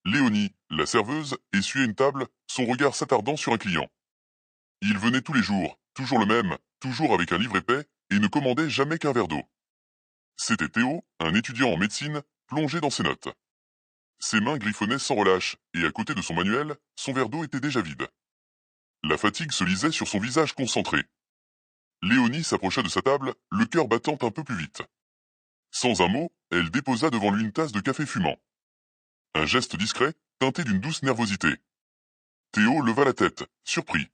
Léonie, la serveuse, essuyait une table, son regard s'attardant sur un client. Il venait tous les jours, toujours le même, toujours avec un livre épais, et ne commandait jamais qu'un verre d'eau. C'était Théo, un étudiant en médecine, plongé dans ses notes. Ses mains griffonnaient sans relâche, et à côté de son manuel, son verre d'eau était déjà vide. La fatigue se lisait sur son visage concentré. Léonie s'approcha de sa table, le cœur battant un peu plus vite. Sans un mot, elle déposa devant lui une tasse de café fumant. Un geste discret, teinté d'une douce nervosité. Théo leva la tête, surpris.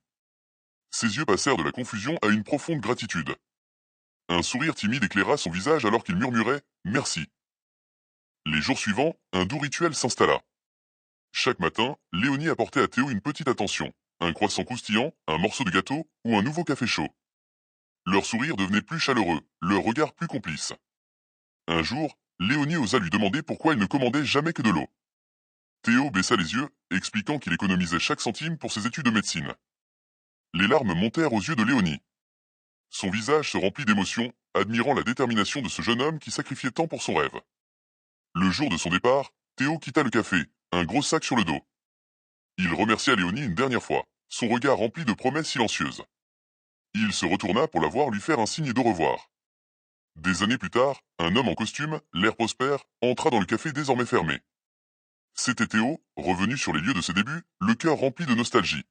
Ses yeux passèrent de la confusion à une profonde gratitude. Un sourire timide éclaira son visage alors qu'il murmurait « Merci ». Les jours suivants, un doux rituel s'installa. Chaque matin, Léonie apportait à Théo une petite attention, un croissant croustillant, un morceau de gâteau ou un nouveau café chaud. Leur sourire devenait plus chaleureux, leur regard plus complice. Un jour, Léonie osa lui demander pourquoi il ne commandait jamais que de l'eau. Théo baissa les yeux, expliquant qu'il économisait chaque centime pour ses études de médecine. Les larmes montèrent aux yeux de Léonie. Son visage se remplit d'émotion, admirant la détermination de ce jeune homme qui sacrifiait tant pour son rêve. Le jour de son départ, Théo quitta le café, un gros sac sur le dos. Il remercia Léonie une dernière fois, son regard rempli de promesses silencieuses. Il se retourna pour la voir lui faire un signe de revoir. Des années plus tard, un homme en costume, l'air prospère, entra dans le café désormais fermé. C'était Théo, revenu sur les lieux de ses débuts, le cœur rempli de nostalgie.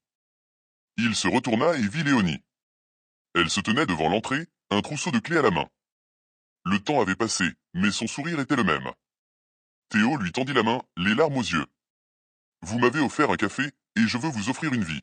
Il se retourna et vit Léonie. Elle se tenait devant l'entrée, un trousseau de clés à la main. Le temps avait passé, mais son sourire était le même. Théo lui tendit la main, les larmes aux yeux. « Vous m'avez offert un café, et je veux vous offrir une vie.